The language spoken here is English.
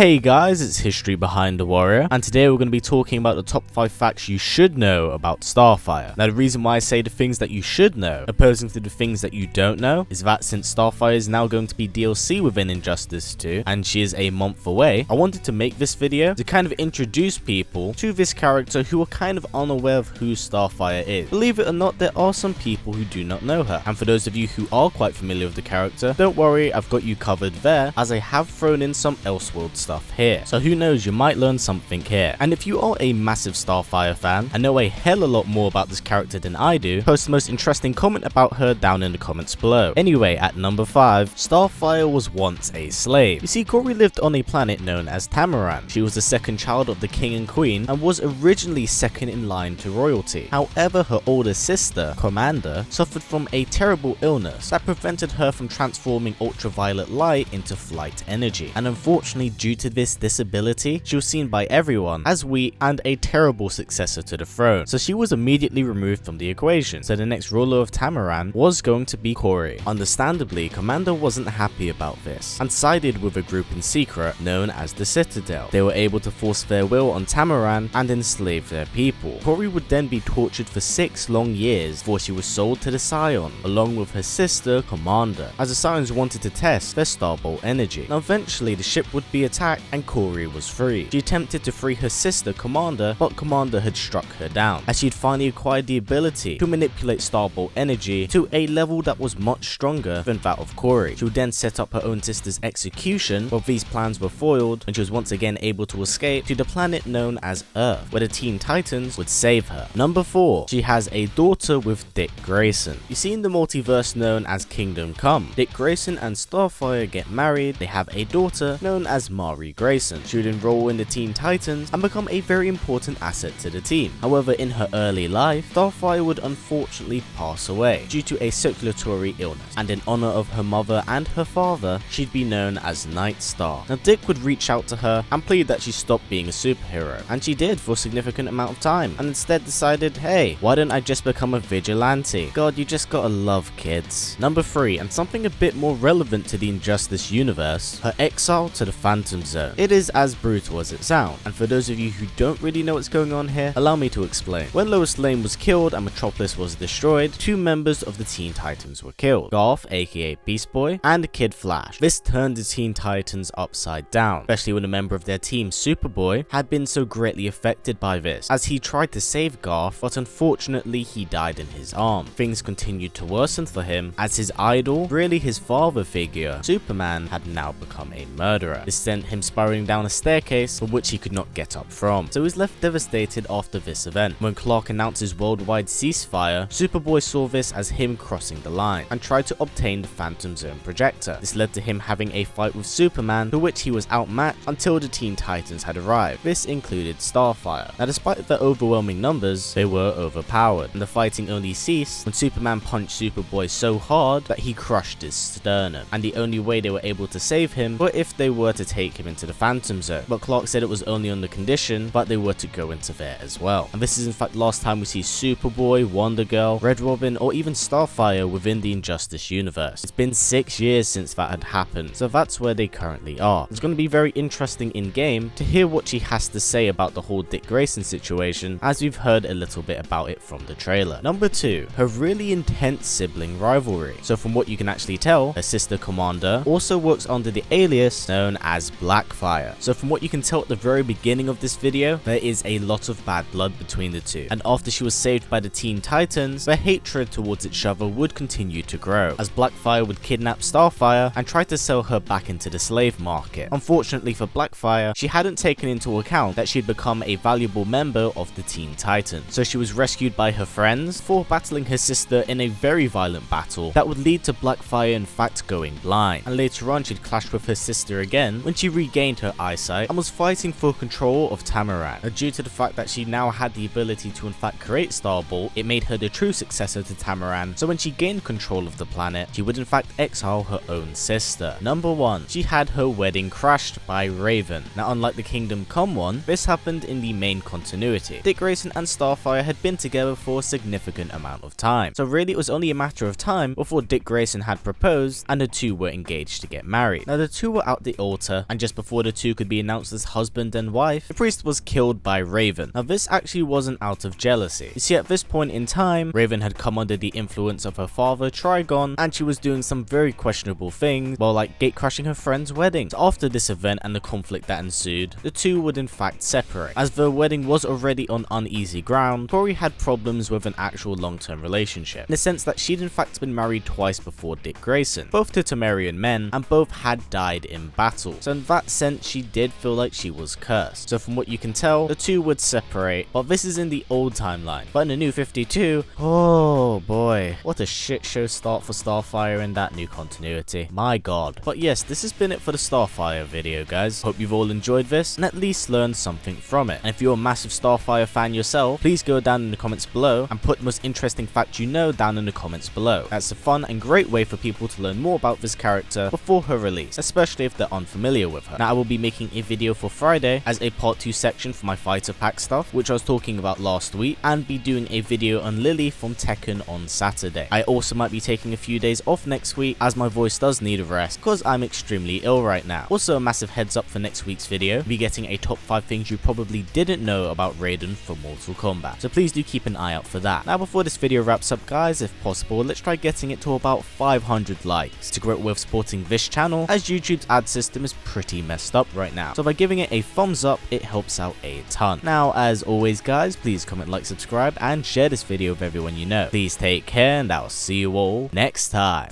Hey guys, it's History Behind the Warrior, and today we're going to be talking about the top 5 facts you should know about Starfire. Now the reason why I say the things that you should know, opposing to the things that you don't know, is that since Starfire is now going to be DLC within Injustice 2, and she is a month away, I wanted to make this video to kind of introduce people to this character who are kind of unaware of who Starfire is. Believe it or not, there are some people who do not know her, and for those of you who are quite familiar with the character, don't worry, I've got you covered there, as I have thrown in some Elseworld stuff here, so who knows, you might learn something here. And if you are a massive Starfire fan and know a hell a lot more about this character than I do, post the most interesting comment about her down in the comments below. Anyway, at number 5, Starfire was once a slave. You see, Corey lived on a planet known as Tamaran. She was the second child of the king and queen and was originally second in line to royalty. However, her older sister, Commander, suffered from a terrible illness that prevented her from transforming ultraviolet light into flight energy, and unfortunately, due to this disability, she was seen by everyone as weak and a terrible successor to the throne, so she was immediately removed from the equation. So the next ruler of Tamaran was going to be Corey. Understandably, Commander wasn't happy about this and sided with a group in secret known as the Citadel. They were able to force their will on Tamaran and enslave their people. Corey would then be tortured for 6 long years before she was sold to the Scion, along with her sister Commander, as the Scions wanted to test their Starbolt energy. Now eventually the ship would be attacked and Corey was free. She attempted to free her sister Commander, but Commander had struck her down, as she'd finally acquired the ability to manipulate Starbolt energy to a level that was much stronger than that of Corey. She would then set up her own sister's execution, but these plans were foiled when she was once again able to escape to the planet known as Earth, where the Teen Titans would save her. Number 4, she has a daughter with Dick Grayson. You see, in the multiverse known as Kingdom Come, Dick Grayson and Starfire get married. They have a daughter known as Mari Grayson. She would enroll in the Teen Titans and become a very important asset to the team. However, in her early life, Starfire would unfortunately pass away due to a circulatory illness, and in honor of her mother and her father, she'd be known as Night Star. Now Dick would reach out to her and plead that she stop being a superhero, and she did for a significant amount of time, and instead decided, hey, why don't I just become a vigilante? God, you just gotta love kids. Number 3, and something a bit more relevant to the Injustice universe, her exile to the Phantom Zone. It is as brutal as it sounds, and for those of you who don't really know what's going on here, allow me to explain. When Lois Lane was killed and Metropolis was destroyed, 2 members of the Teen Titans were killed, Garth aka Beast Boy and Kid Flash. This turned the Teen Titans upside down, especially when a member of their team, Superboy, had been so greatly affected by this, as he tried to save Garth, but unfortunately he died in his arm. Things continued to worsen for him, as his idol, really his father figure, Superman, had now become a murderer. This sent him spiraling down a staircase from which he could not get up from, so he was left devastated after this event. When Clark announces worldwide ceasefire, Superboy saw this as him crossing the line and tried to obtain the Phantom Zone projector. This led to him having a fight with Superman, for which he was outmatched until the Teen Titans had arrived. This included Starfire. Now despite their overwhelming numbers, they were overpowered, and the fighting only ceased when Superman punched Superboy so hard that he crushed his sternum, and the only way they were able to save him were if they were to take him into the Phantom Zone, but Clark said it was only on the condition but they were to go into there as well. And this is in fact the last time we see Superboy, Wonder Girl, Red Robin, or even Starfire within the Injustice universe. It's been 6 years since that had happened, so that's where they currently are. It's going to be very interesting in game to hear what she has to say about the whole Dick Grayson situation, as we've heard a little bit about it from the trailer. Number 2, her really intense sibling rivalry. So from what you can actually tell, her sister Commander also works under the alias known as Blackfire. So from what you can tell at the very beginning of this video, there is a lot of bad blood between the two, and after she was saved by the Teen Titans, their hatred towards each other would continue to grow, as Blackfire would kidnap Starfire and try to sell her back into the slave market. Unfortunately for Blackfire, she hadn't taken into account that she'd become a valuable member of the Teen Titans, so she was rescued by her friends before battling her sister in a very violent battle that would lead to Blackfire in fact going blind, and later on she'd clashed with her sister again when she regained her eyesight and was fighting for control of Tamaran. Due to the fact that she now had the ability to in fact create Starbolt, it made her the true successor to Tamaran, so when she gained control of the planet, she would in fact exile her own sister. Number 1, she had her wedding crashed by Raven. Now unlike the Kingdom Come one, this happened in the main continuity. Dick Grayson and Starfire had been together for a significant amount of time, so really it was only a matter of time before Dick Grayson had proposed and the two were engaged to get married. Now the two were at the altar and just just before the two could be announced as husband and wife, the priest was killed by Raven. Now this actually wasn't out of jealousy. You see, at this point in time, Raven had come under the influence of her father, Trigon, and she was doing some very questionable things, well, like gatecrashing her friend's wedding. So after this event and the conflict that ensued, the two would in fact separate. As the wedding was already on uneasy ground, Tori had problems with an actual long-term relationship, in the sense that she'd in fact been married twice before Dick Grayson, both to Temerian men, and both had died in battle. So in that sense, she did feel like she was cursed. So from what you can tell, the two would separate, but this is in the old timeline. But in the new 52, oh boy, what a shit show start for Starfire in that new continuity. My god. But yes, this has been it for the Starfire video, guys. Hope you've all enjoyed this and at least learned something from it. And if you're a massive Starfire fan yourself, please go down in the comments below and put the most interesting fact you know down in the comments below. That's a fun and great way for people to learn more about this character before her release, especially if they're unfamiliar with her. Now I will be making a video for Friday as a part 2 section for my fighter pack stuff, which I was talking about last week, and be doing a video on Lily from Tekken on Saturday. I also might be taking a few days off next week as my voice does need a rest because I'm extremely ill right now. Also, a massive heads up for next week's video, be getting a top 5 things you probably didn't know about Raiden for Mortal Kombat. So please do keep an eye out for that. Now before this video wraps up, guys, if possible, let's try getting it to about 500 likes to grow it with supporting this channel, as YouTube's ad system is pretty messed up right now. So by giving it a thumbs up, it helps out a ton. Now as always, guys, please comment, like, subscribe, and share this video with everyone you know. Please take care, and I'll see you all next time.